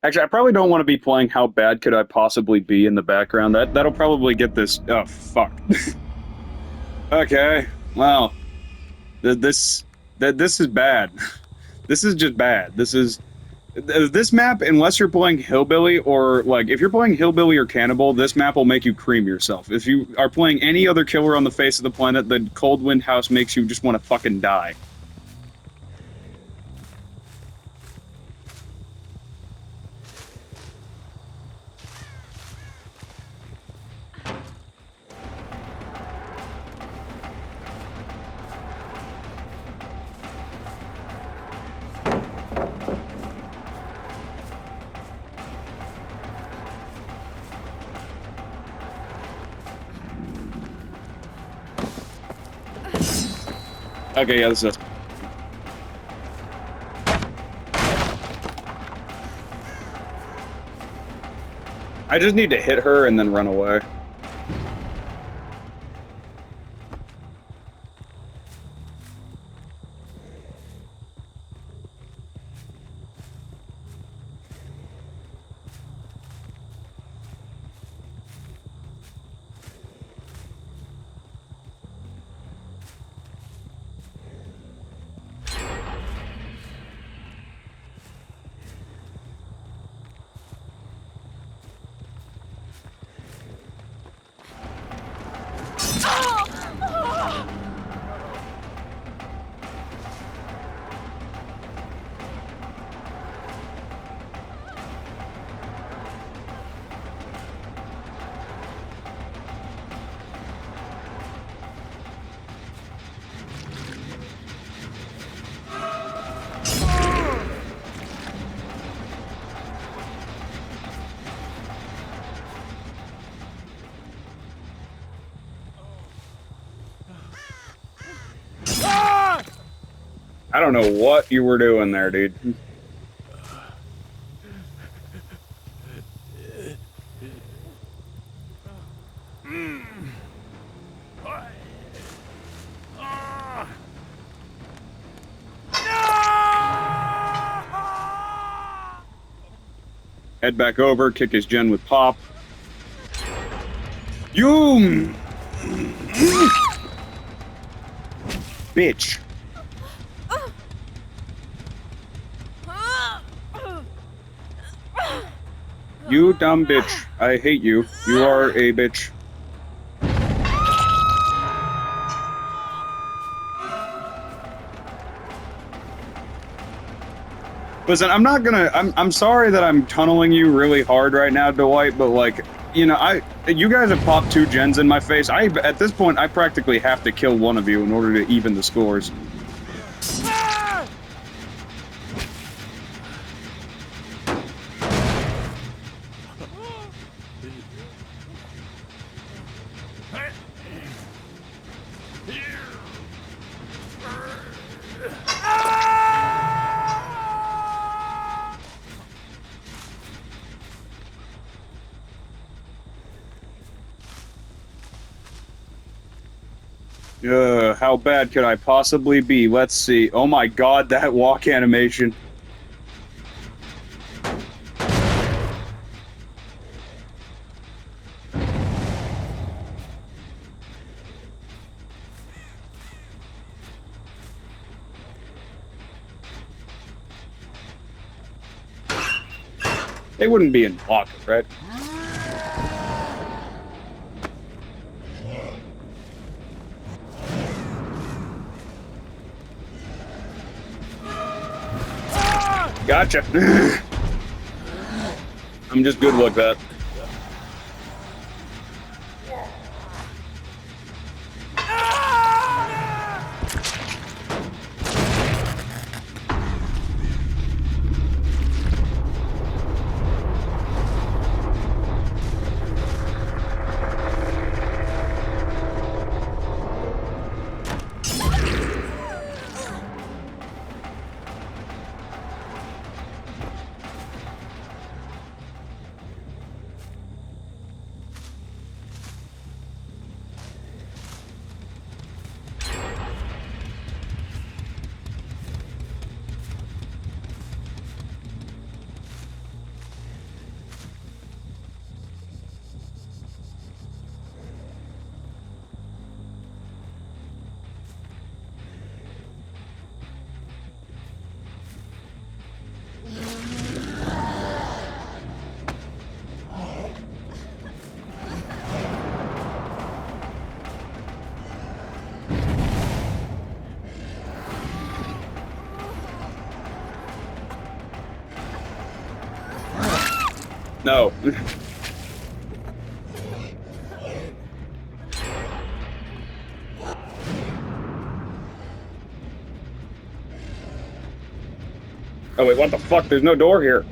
Actually, I probably don't want to be playing How Bad Could I Possibly Be in the background. That'll probably get this. Oh fuck. Okay. Well, this this is bad. This is just bad. This map. Unless you're playing Hillbilly or like if you're playing Hillbilly or Cannibal, this map will make you cream yourself. If you are playing any other killer on the face of the planet, the Cold Wind House makes you just want to fucking die. Okay, yeah, this is. I just need to hit her and then run away. I don't know what you were doing there, dude. Head back over, kick his gen with pop. You bitch. You dumb bitch. I hate you. You are a bitch. Listen, I'm sorry that I'm tunneling you really hard right now, Dwight, but like, you know, you guys have popped 2 gens in my face. At this point, I practically have to kill one of you in order to even the scores. How bad could I possibly be? Let's see. Oh my god, that walk animation. They wouldn't be in block, right? Gotcha. I'm just good like that. No. Oh wait, what the fuck? There's no door here.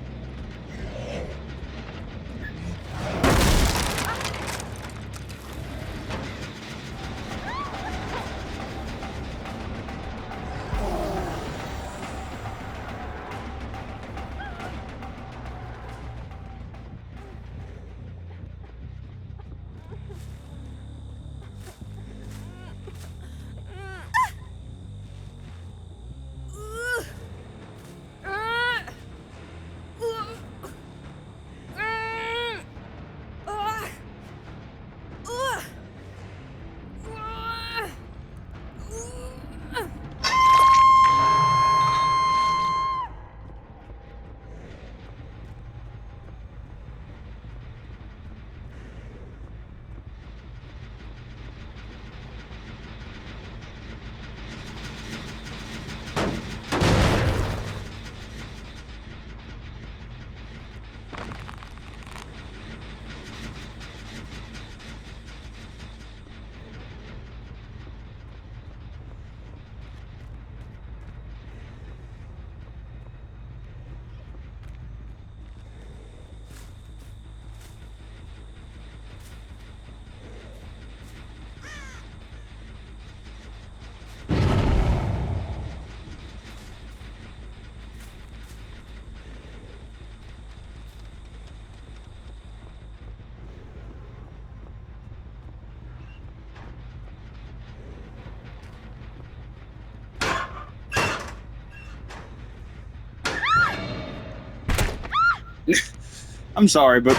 I'm sorry, but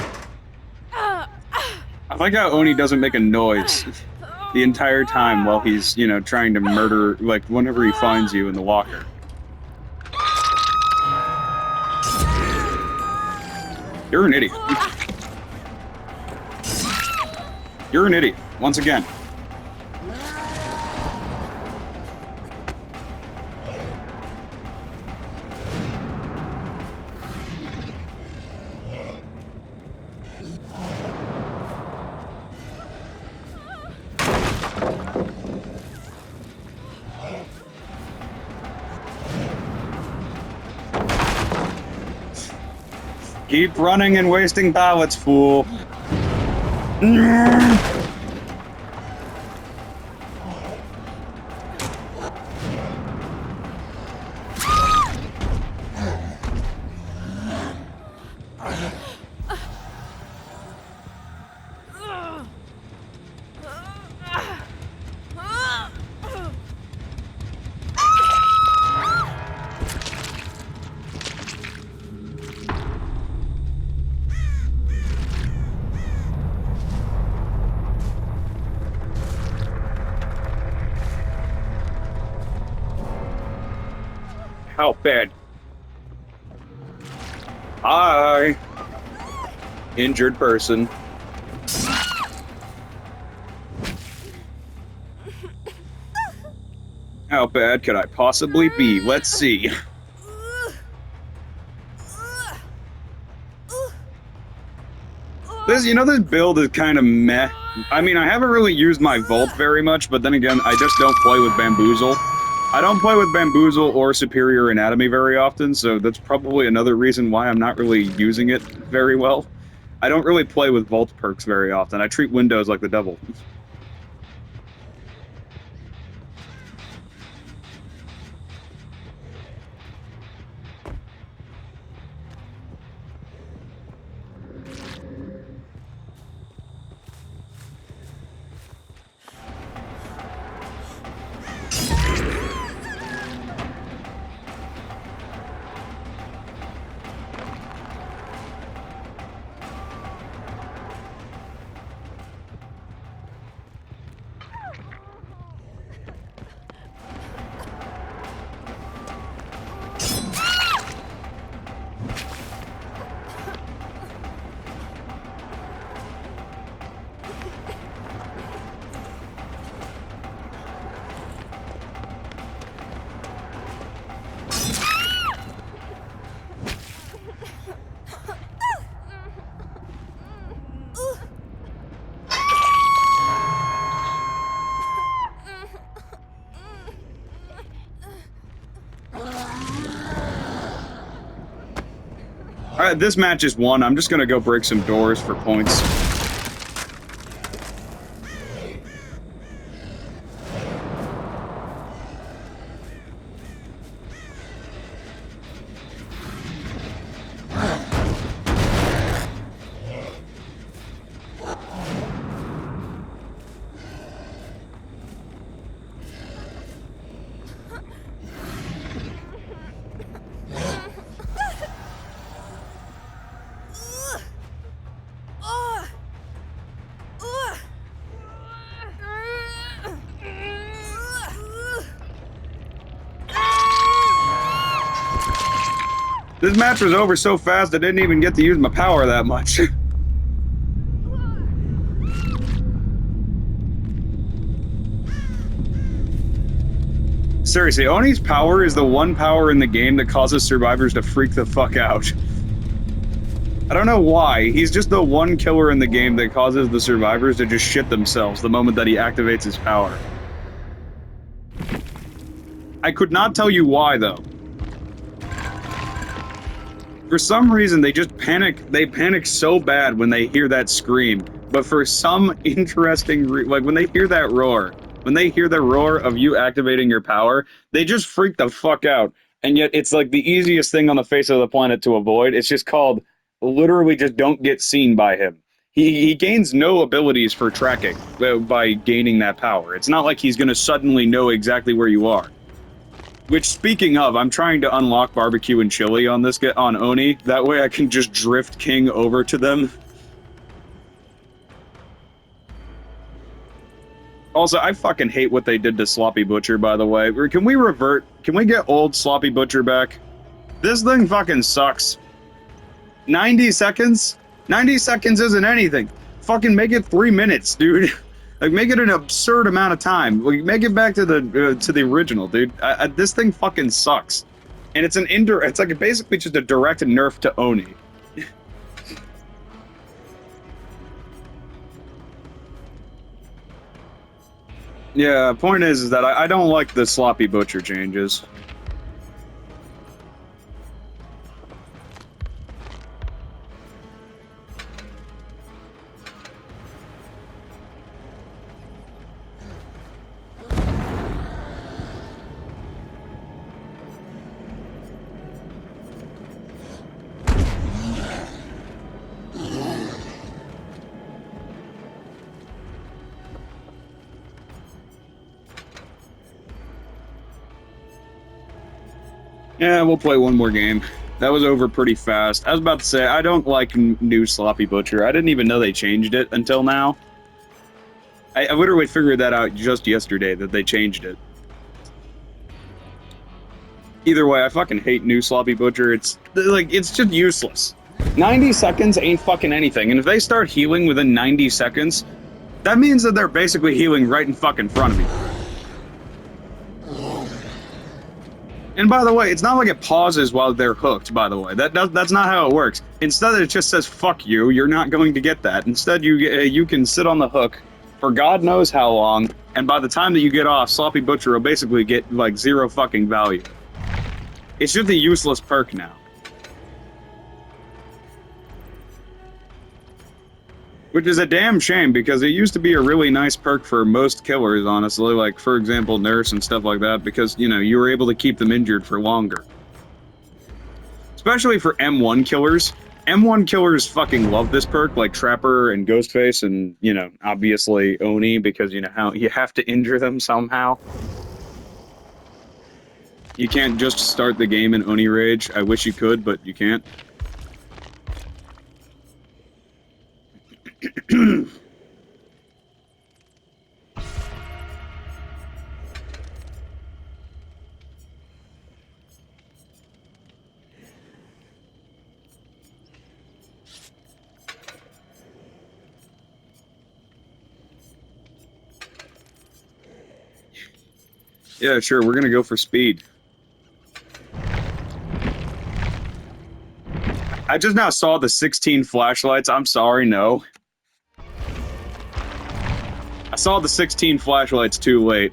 I like how Oni doesn't make a noise the entire time while he's, you know, trying to murder, like, whenever he finds you in the locker. You're an idiot. You're an idiot, once again. Keep running and wasting pallets, fool. How bad? Hi. Injured person. How bad could I possibly be? Let's see. This, you know, this build is kind of meh. I mean, I haven't really used my Vault very much, but then again, I just don't play with Bamboozle. I don't play with Bamboozle or Superior Anatomy very often, so that's probably another reason why I'm not really using it very well. I don't really play with Vault perks very often. I treat Windows like the devil. Alright, this match is won. I'm just gonna go break some doors for points. This match was over so fast I didn't even get to use my power that much. Seriously, Oni's power is the one power in the game that causes survivors to freak the fuck out. I don't know why. He's just the one killer in the game that causes the survivors to just shit themselves the moment that he activates his power. I could not tell you why, though. For some reason, they just panic. They panic so bad when they hear that scream. But for some interesting like when they hear that roar, when they hear the roar of you activating your power, they just freak the fuck out. And yet it's like the easiest thing on the face of the planet to avoid. It's just called literally just don't get seen by him. He gains no abilities for tracking by gaining that power. It's not like he's going to suddenly know exactly where you are. Which, speaking of, I'm trying to unlock barbecue and chili on this on Oni. That way I can just drift King over to them. Also, I fucking hate what they did to Sloppy Butcher, by the way. Can we revert? Can we get old Sloppy Butcher back? This thing fucking sucks. 90 seconds? 90 seconds isn't anything. Fucking make it 3 minutes, dude. Like, make it an absurd amount of time. Like, make it back to the original, dude. This thing fucking sucks. And it's an it's like basically just a direct nerf to Oni. Yeah, point is that I don't like the Sloppy Butcher changes. Yeah, we'll play one more game. That was over pretty fast. I was about to say, I don't like new Sloppy Butcher. I didn't even know they changed it until now. I literally figured that out just yesterday, that they changed it. Either way, I fucking hate new Sloppy Butcher. It's, like, it's just useless. 90 seconds ain't fucking anything, and if they start healing within 90 seconds, that means that they're basically healing right in fucking front of me. And by the way, it's not like it pauses while they're hooked, by the way. That's not how it works. Instead, it just says, fuck you, you're not going to get that. Instead, you can sit on the hook for God knows how long, and by the time that you get off, Sloppy Butcher will basically get, like, 0 fucking value. It's just a useless perk now. Which is a damn shame, because it used to be a really nice perk for most killers, honestly. Like, for example, Nurse and stuff like that, because, you know, you were able to keep them injured for longer. Especially for M1 killers. M1 killers fucking love this perk, like Trapper and Ghostface and, you know, obviously Oni, because, you know, how you have to injure them somehow. You can't just start the game in Oni Rage. I wish you could, but you can't. Yeah, sure, we're gonna go for speed. I just now saw the 16 flashlights. I'm sorry, no. I saw the 16 flashlights too late.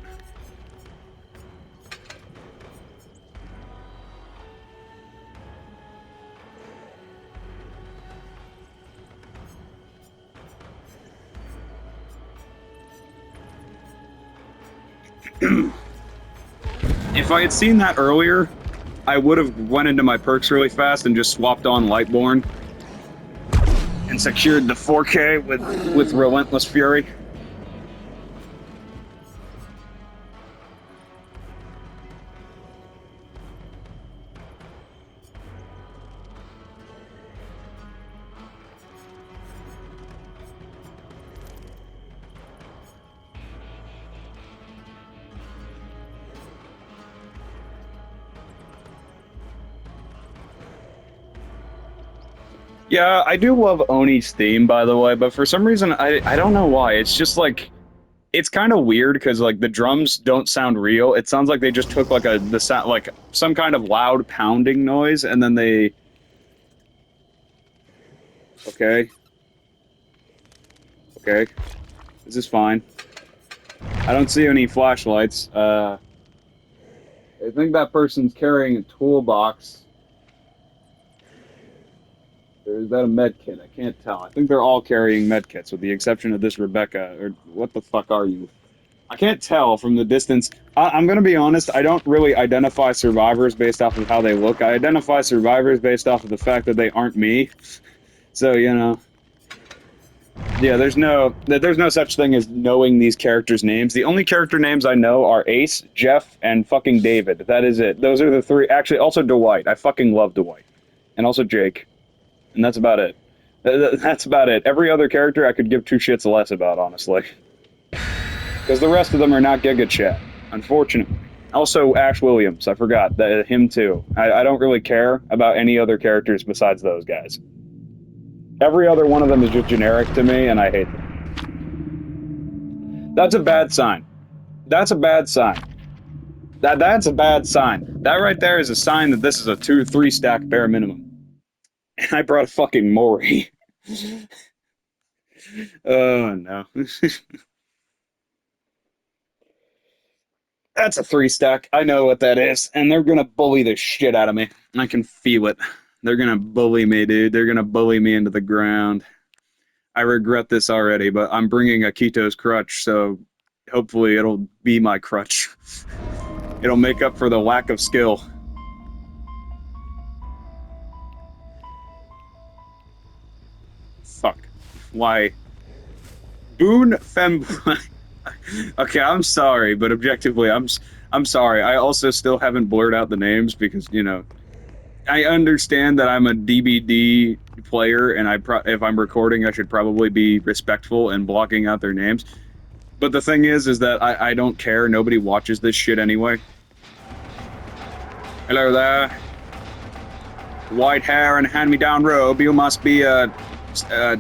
If I had seen that earlier, I would have went into my perks really fast and just swapped on Lightborn and secured the 4K with Relentless Fury. Yeah, I do love Oni's theme, by the way, but for some reason, I don't know why. It's just like, it's kind of weird because like the drums don't sound real. It sounds like they just took like the sound, like some kind of loud pounding noise, and then they. Okay. Okay. This is fine. I don't see any flashlights. I think that person's carrying a toolbox. Or is that a med kit? I can't tell. I think they're all carrying med kits, with the exception of this Rebecca. Or what the fuck are you? I can't tell from the distance. I'm going to be honest, I don't really identify survivors based off of how they look. I identify survivors based off of the fact that they aren't me. So, you know. Yeah, there's no such thing as knowing these characters' names. The only character names I know are Ace, Jeff, and fucking David. That is it. Those are the three. Actually, also Dwight. I fucking love Dwight. And also Jake. And that's about it. That's about it. Every other character I could give two shits less about, honestly. Because the rest of them are not Giga Chat, unfortunately. Also, Ash Williams. I forgot. Him too. I don't really care about any other characters besides those guys. Every other one of them is just generic to me, and I hate them. That's a bad sign. That's a bad sign. That's a bad sign. That right there is a sign that this is a 2-3 stack bare minimum. And I brought a fucking Mori. Oh, no. That's a 3 stack. I know what that is. And they're gonna bully the shit out of me. I can feel it. They're gonna bully me, dude. They're gonna bully me into the ground. I regret this already, but I'm bringing Akito's crutch, so hopefully it'll be my crutch. It'll make up for the lack of skill. Fuck. Why? Boon Fem. Okay, I'm sorry, but objectively, I'm sorry. I also still haven't blurred out the names because, you know, I understand that I'm a DBD player, and if I'm recording, I should probably be respectful and blocking out their names. But the thing is that I don't care. Nobody watches this shit anyway. Hello there. White hair and hand-me-down robe. You must be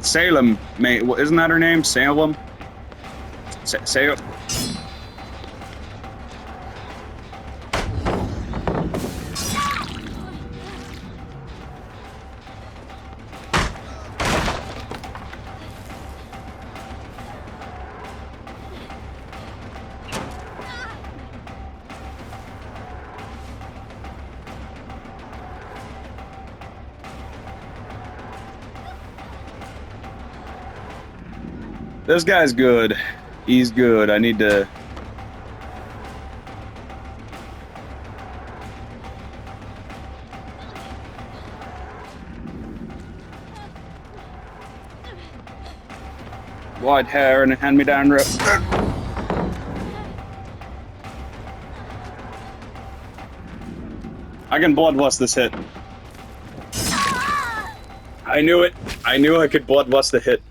Salem, mate. Isn't that her name? Salem? Salem. This guy's good. He's good. I need to... White hair and a hand-me-down robe. I can bloodlust this hit. I knew it. I knew I could bloodlust the hit.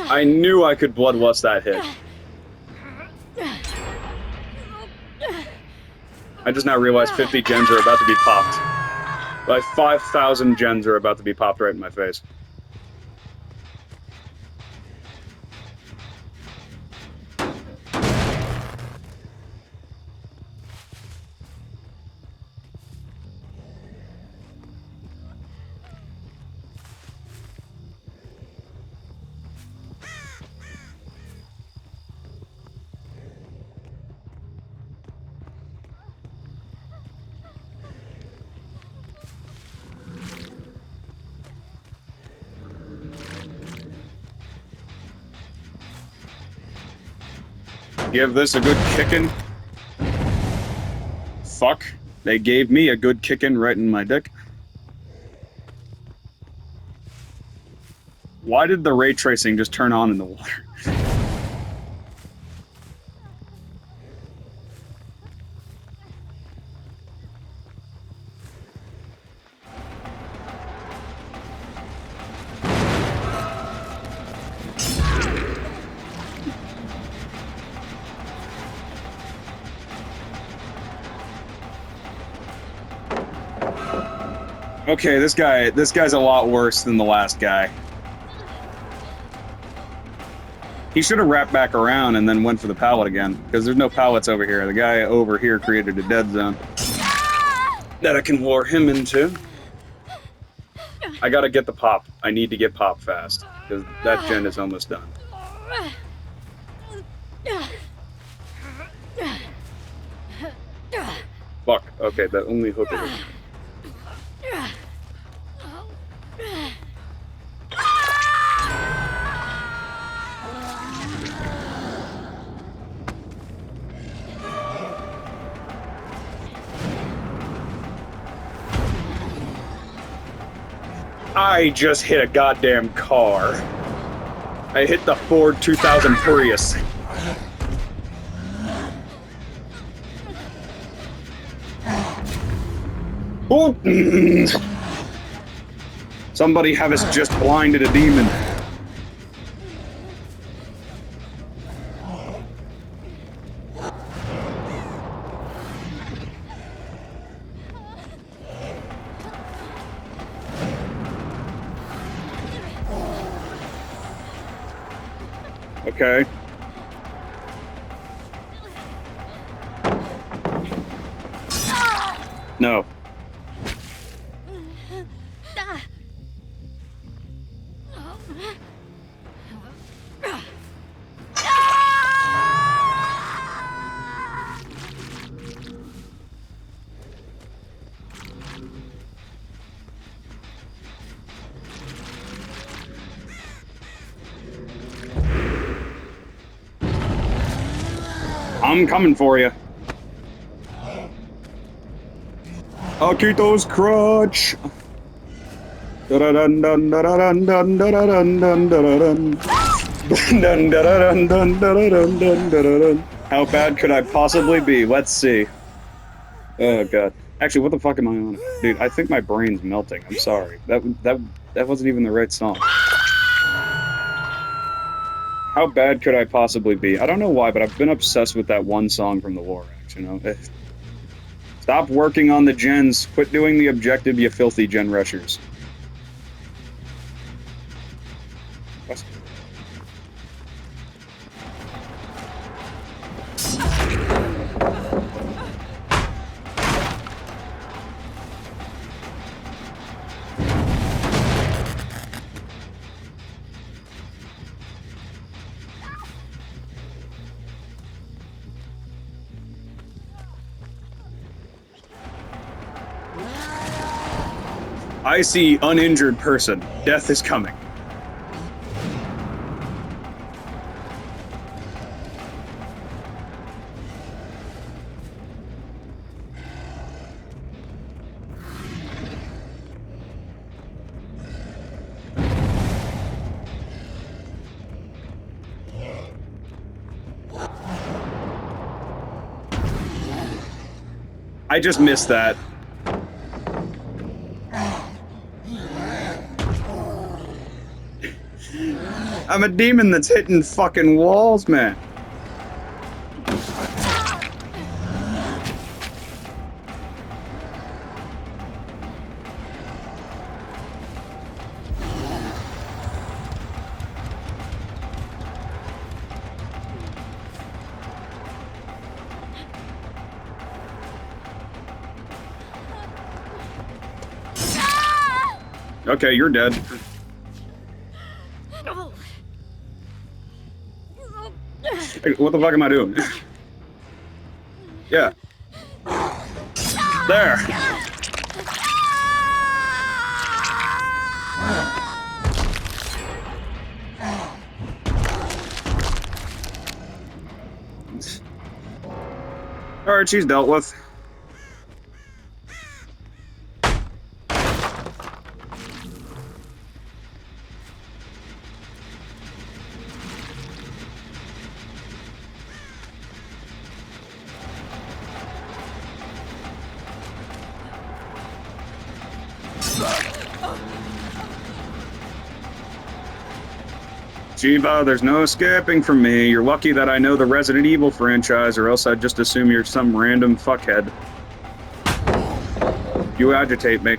I knew I could bloodlust that hit. I just now realized 50 gens are about to be popped. Like 5,000 gens are about to be popped right in my face. give this a good kicking. Fuck. They gave me a good kicking right in my dick. Why did the ray tracing just turn on in the water? Okay, this guy's a lot worse than the last guy. He should have wrapped back around and then went for the pallet again, because there's no pallets over here. The guy over here created a dead zone that I can lure him into. I gotta get the pop. I need to get pop fast, because that gen is almost done. Fuck, okay, that only hook is... I just hit a goddamn car. I hit the Ford 2000 Prius. Oh. Somebody have us just blinded a demon. Okay. No. I'm coming for you. Akito's crutch. How bad could I possibly be? Let's see. Oh god. Actually, what the fuck am I on? Dude, I think my brain's melting. I'm sorry. That wasn't even the right song. How bad could I possibly be? I don't know why, but I've been obsessed with that one song from the Lorax, you know? Stop working on the gens. Quit doing the objective, you filthy gen rushers. What? I see uninjured person. Death is coming. I just missed that. I'm a demon that's hitting fucking walls, man. Okay, you're dead. Hey, what the fuck am I doing? Yeah. There. Alright, she's dealt with. Shiva, there's no escaping from me. You're lucky that I know the Resident Evil franchise, or else I'd just assume you're some random fuckhead. You agitate me.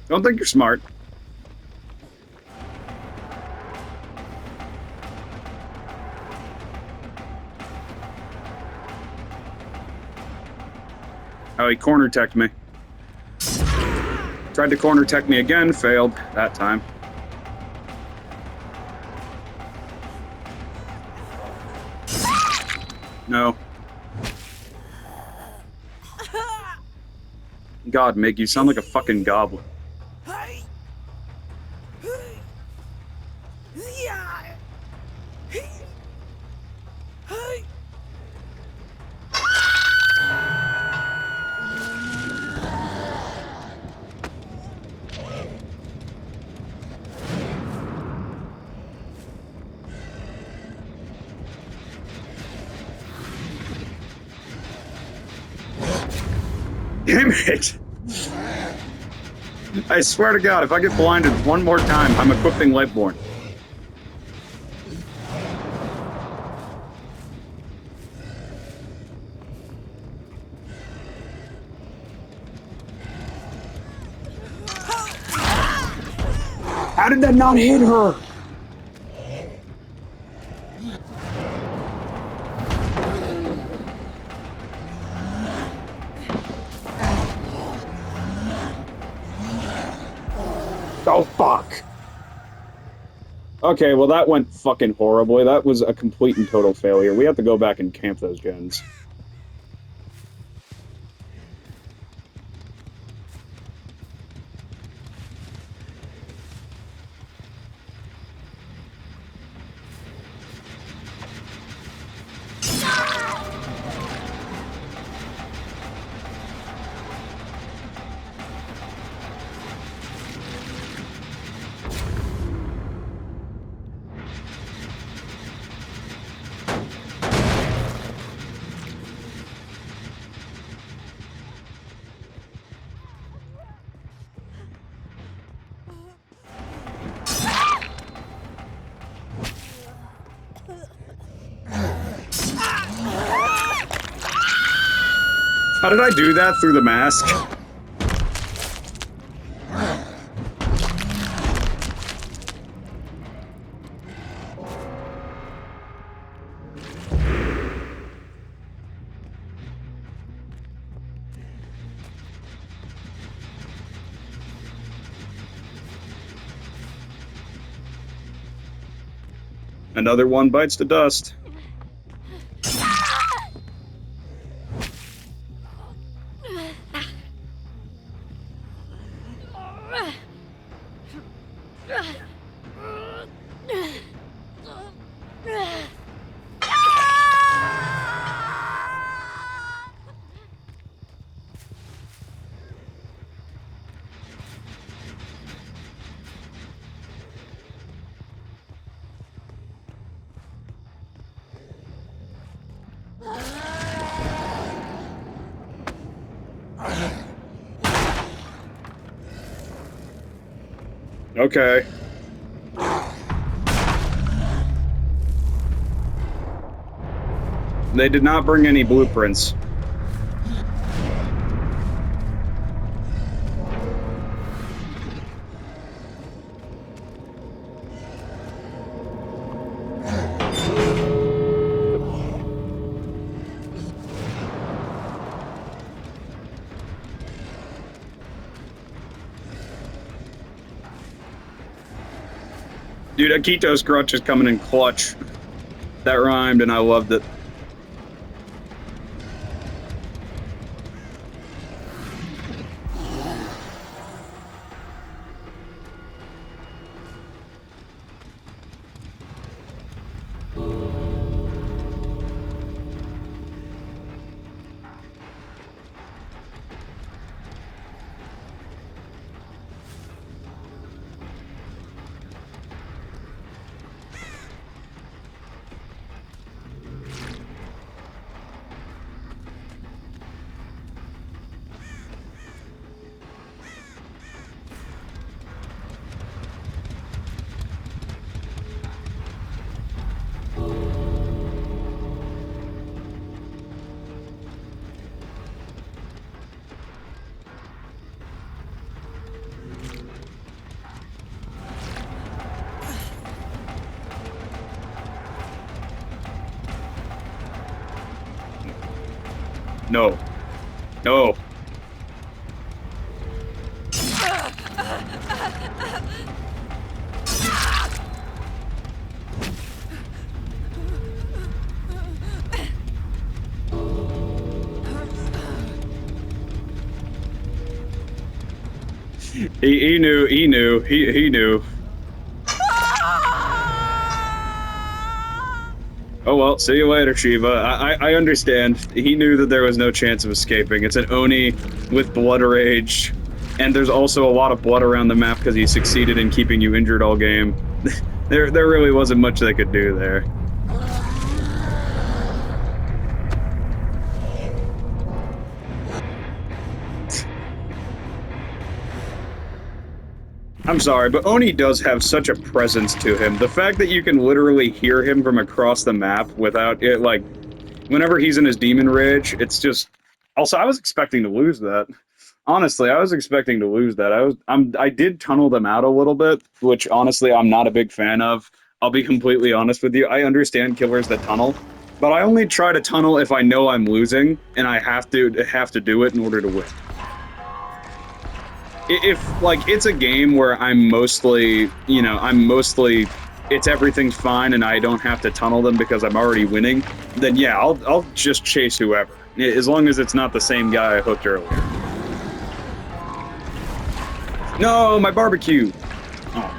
Don't think you're smart. Oh, he corner teched me. Tried to corner tech me again, failed that time. No. God, Mig, you sound like a fucking goblin. Damn it! I swear to God, if I get blinded one more time, I'm equipping Lightborn. How did that not hit her? Oh, fuck. Okay, well, that went fucking horribly. That was a complete and total failure. We have to go back and camp those gens. How did I do that through the mask? Another one bites the dust. Okay. They did not bring any blueprints. Dude, Akito's Crutch is coming in clutch. That rhymed and I loved it. No. No. He knew, he knew. Oh well, see you later, Shiva. I understand. He knew that there was no chance of escaping. It's an Oni with blood rage, and there's also a lot of blood around the map because he succeeded in keeping you injured all game. There really wasn't much they could do there. I'm sorry, but Oni does have such a presence to him. The fact that you can literally hear him from across the map without it, like, whenever he's in his demon rage, it's just... Also, I was expecting to lose that. Honestly, I was expecting to lose that. I did tunnel them out a little bit, which honestly I'm not a big fan of. I'll be completely honest with you. I understand killers that tunnel, but I only try to tunnel if I know I'm losing and I have to do it in order to win. If, like, it's a game where I'm mostly, you know, it's everything's fine and I don't have to tunnel them because I'm already winning, then yeah, I'll just chase whoever. As long as it's not the same guy I hooked earlier. No, my barbecue! Oh.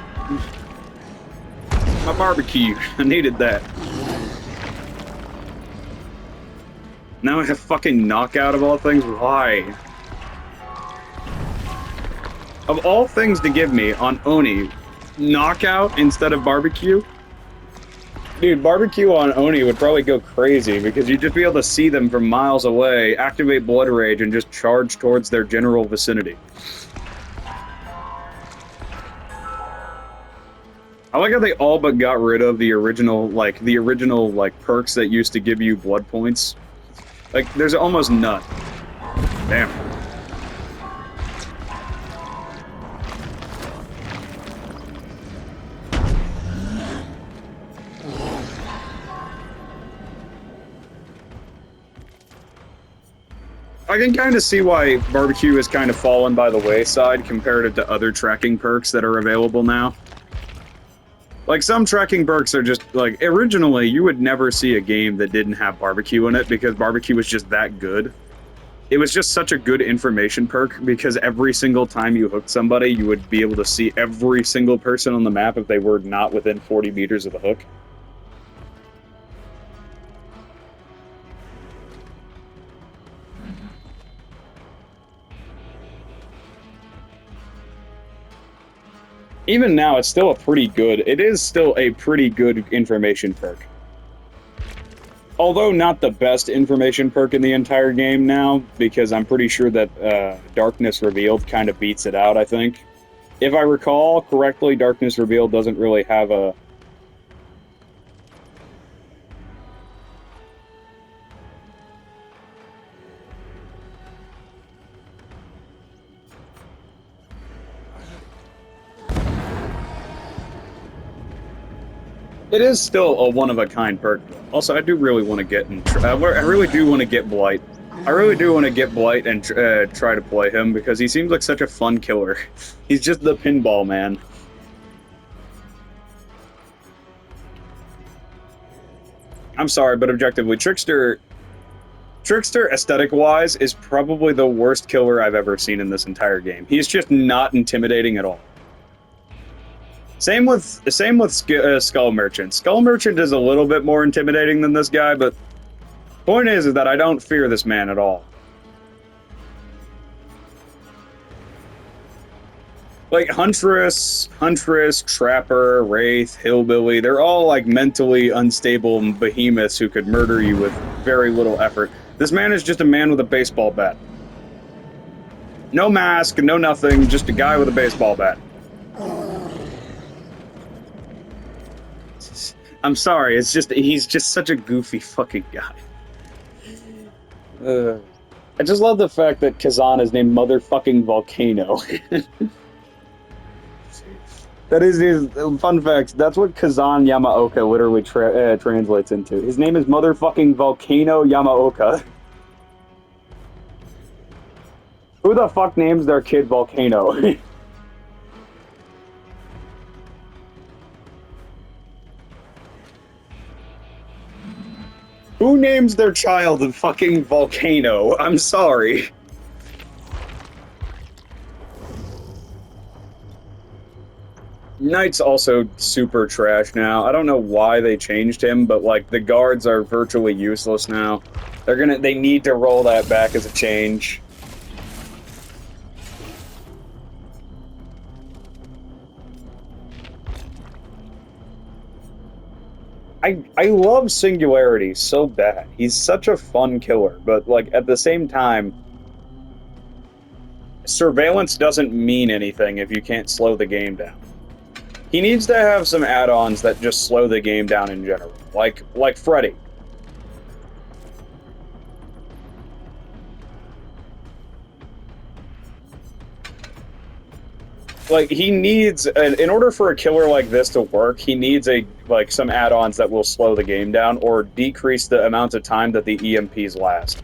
My barbecue. I needed that. Now I have fucking knockout of all things? Why? Of all things to give me on Oni, knockout instead of barbecue? Dude, barbecue on Oni would probably go crazy because you'd just be able to see them from miles away, activate blood rage, and just charge towards their general vicinity. I like how they all but got rid of the original perks that used to give you blood points. Like, there's almost none. Damn. I can kind of see why barbecue has kind of fallen by the wayside comparative to other tracking perks that are available now. Like, some tracking perks are just, like, originally you would never see a game that didn't have barbecue in it because barbecue was just that good. It was just such a good information perk because every single time you hooked somebody, you would be able to see every single person on the map if they were not within 40 meters of the hook. Even now, it's still a pretty good... It is still a pretty good information perk. Although not the best information perk in the entire game now, because I'm pretty sure that Darkness Revealed kind of beats it out, I think. If I recall correctly, Darkness Revealed doesn't really have a... It is still a one-of-a-kind perk. Also, I do really want to get in... I really do want to get Blight. I really do want to get Blight and try to play him, because he seems like such a fun killer. He's just the pinball man. I'm sorry, but objectively, Trickster, aesthetic-wise, is probably the worst killer I've ever seen in this entire game. He's just not intimidating at all. Same with Skull Merchant. Skull Merchant is a little bit more intimidating than this guy, but point is that I don't fear this man at all. Like Huntress, Trapper, Wraith, Hillbilly, they're all like mentally unstable behemoths who could murder you with very little effort. This man is just a man with a baseball bat. No mask, no nothing, just a guy with a baseball bat. I'm sorry, it's just, he's just such a goofy fucking guy. I just love the fact that Kazan is named Motherfucking Volcano. That is his fun fact. That's what Kazan Yamaoka literally translates into. His name is Motherfucking Volcano Yamaoka. Who the fuck names their kid Volcano? Who names their child a fucking Volcano? I'm sorry. Knight's also super trash now. I don't know why they changed him, but like the guards are virtually useless now. They need to roll that back as a change. I love Singularity so bad. He's such a fun killer, but like at the same time, surveillance doesn't mean anything if you can't slow the game down. He needs to have some add-ons that just slow the game down in general, like Freddy. Like, he needs, in order for a killer like this to work, he needs some add-ons that will slow the game down or decrease the amount of time that the EMPs last.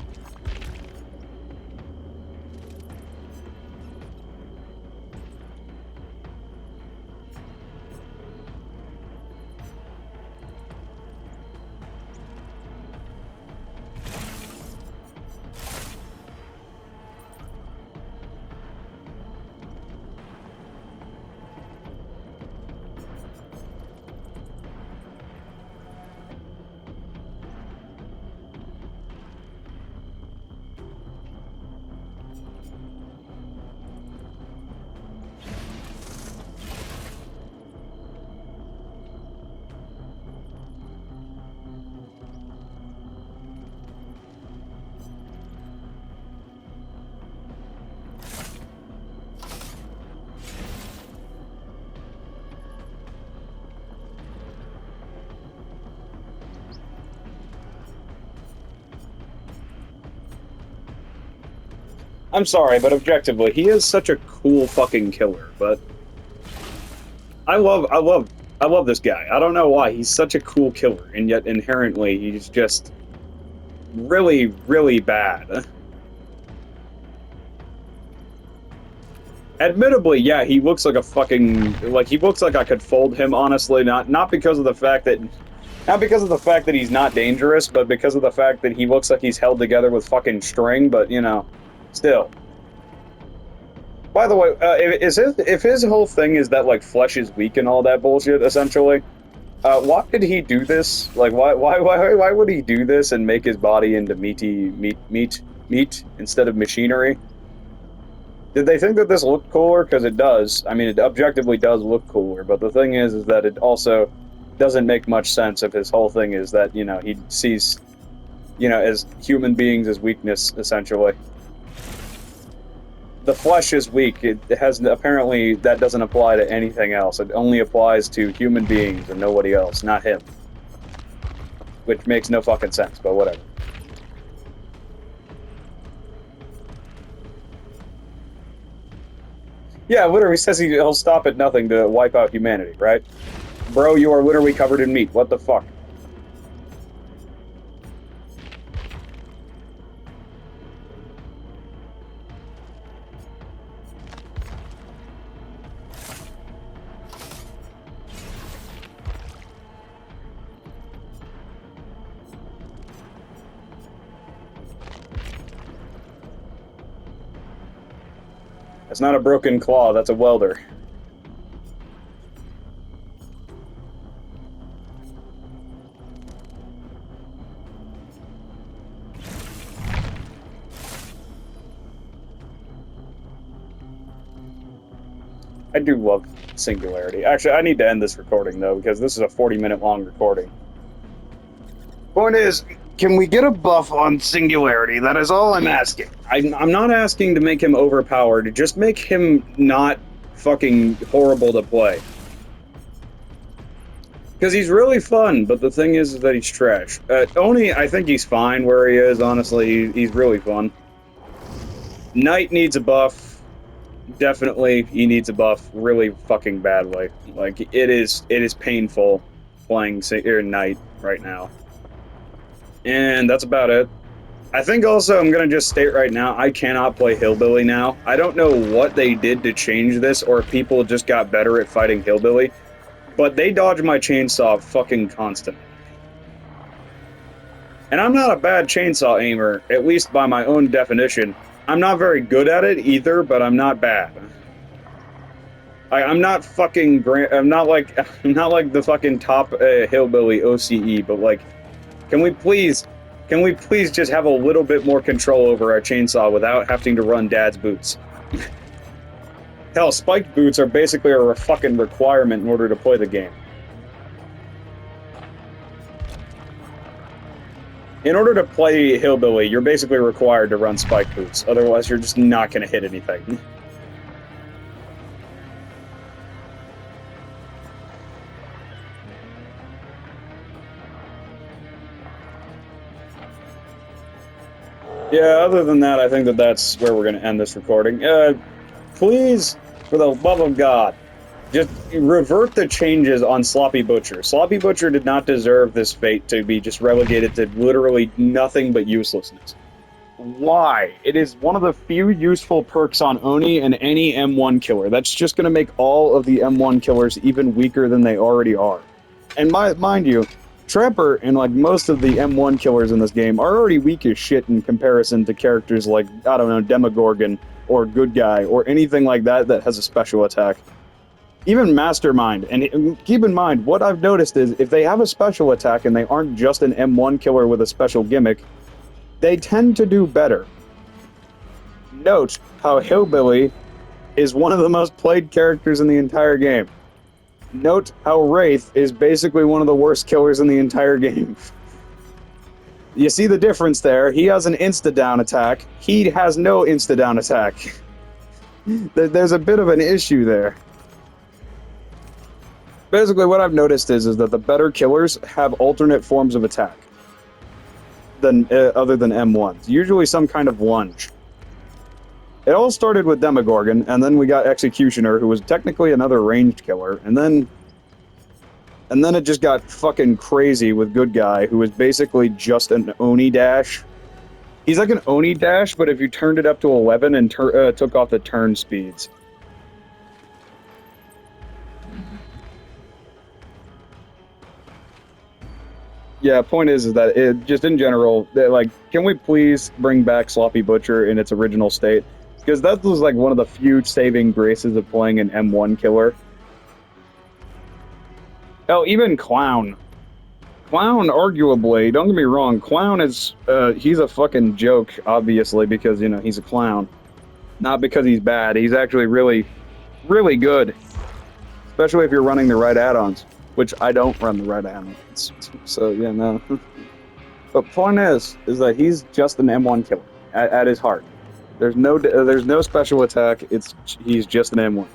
I'm sorry, but objectively, he is such a cool fucking killer, but I love this guy. I don't know why. He's such a cool killer, and yet inherently he's just really, really bad. Admittably, yeah, he looks like a fucking, he looks like I could fold him, honestly, not because of the fact that he's not dangerous, but because of the fact that he looks like he's held together with fucking string, but, you know, still. By the way, if his whole thing is that, like, flesh is weak and all that bullshit, essentially, why did he do this? Like, why would he do this and make his body into meat instead of machinery? Did they think that this looked cooler? Because it does. I mean, it objectively does look cooler, but the thing is that it also doesn't make much sense if his whole thing is that, you know, he sees, you know, as human beings as weakness, essentially. The flesh is weak. It has, apparently, that doesn't apply to anything else. It only applies to human beings and nobody else, not him. Which makes no fucking sense, but whatever. Yeah, literally says he'll stop at nothing to wipe out humanity, right? Bro, you are literally covered in meat. What the fuck? That's not a broken claw, that's a welder. I do love Singularity. Actually, I need to end this recording, though, because this is a 40-minute long recording. Point is, can we get a buff on Singularity? That is all I'm asking. I'm not asking to make him overpowered, just make him not fucking horrible to play. Because he's really fun, but the thing is that he's trash. Oni, I think he's fine where he is, honestly. He's really fun. Knight needs a buff. Definitely, he needs a buff really fucking badly. Like, it is painful playing Knight right now. And that's about it. I think also I'm gonna just state right now, I cannot play Hillbilly now. I don't know what they did to change this, or if people just got better at fighting Hillbilly, but they dodge my chainsaw fucking constantly. And I'm not a bad chainsaw aimer, at least by my own definition. I'm not very good at it either, but I'm not bad. I'm not fucking I'm not like the fucking top Hillbilly OCE, but like, can we please just have a little bit more control over our chainsaw without having to run Dad's boots? Hell, spiked boots are basically a fucking requirement in order to play the game. In order to play Hillbilly, you're basically required to run spiked boots. Otherwise, you're just not going to hit anything. Yeah, other than that, I think that that's where we're going to end this recording. Please, for the love of God, just revert the changes on Sloppy Butcher. Sloppy Butcher did not deserve this fate to be just relegated to literally nothing but uselessness. Why? It is one of the few useful perks on Oni and any M1 killer. That's just going to make all of the M1 killers even weaker than they already are. And mind you, Trapper and like most of the M1 killers in this game are already weak as shit in comparison to characters like, I don't know, Demogorgon or Good Guy or anything like that that has a special attack. Even Mastermind, and keep in mind, what I've noticed is if they have a special attack and they aren't just an M1 killer with a special gimmick, they tend to do better. Note how Hillbilly is one of the most played characters in the entire game. Note how Wraith is basically one of the worst killers in the entire game. You see the difference there? He has an insta-down attack. He has no insta-down attack. There's a bit of an issue there. Basically, what I've noticed is that the better killers have alternate forms of attack than other than M1s. Usually some kind of lunge. It all started with Demogorgon, and then we got Executioner, who was technically another ranged killer, and then it just got fucking crazy with Good Guy, who was basically just an Oni dash. He's like an Oni dash, but if you turned it up to 11 and took off the turn speeds. Yeah, point is that it just in general, like, can we please bring back Sloppy Butcher in its original state? Because that was like one of the few saving graces of playing an M1 killer. Hell, even Clown. Clown, arguably, don't get me wrong, Clown is, he's a fucking joke, obviously, because, you know, he's a clown. Not because he's bad, he's actually really, really good. Especially if you're running the right add-ons. Which I don't run the right add-ons. So, yeah, no. But point is that he's just an M1 killer, at his heart. There's no special attack, he's just an M1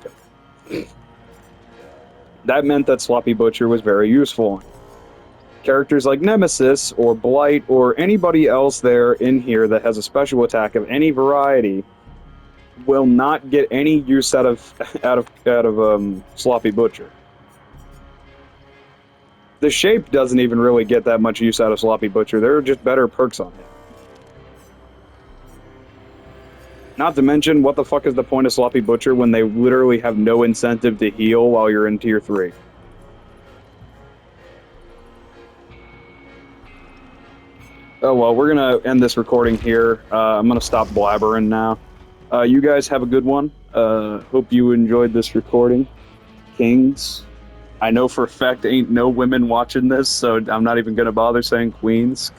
killer. That meant that Sloppy Butcher was very useful. Characters like Nemesis or Blight or anybody else there in here that has a special attack of any variety will not get any use out of Sloppy Butcher. The shape doesn't even really get that much use out of Sloppy Butcher. There are just better perks on it. Not to mention, what the fuck is the point of Sloppy Butcher when they literally have no incentive to heal while you're in Tier 3? Oh well, we're gonna end this recording here. I'm gonna stop blabbering now. You guys have a good one. Hope you enjoyed this recording. Kings. I know for a fact ain't no women watching this, so I'm not even gonna bother saying queens.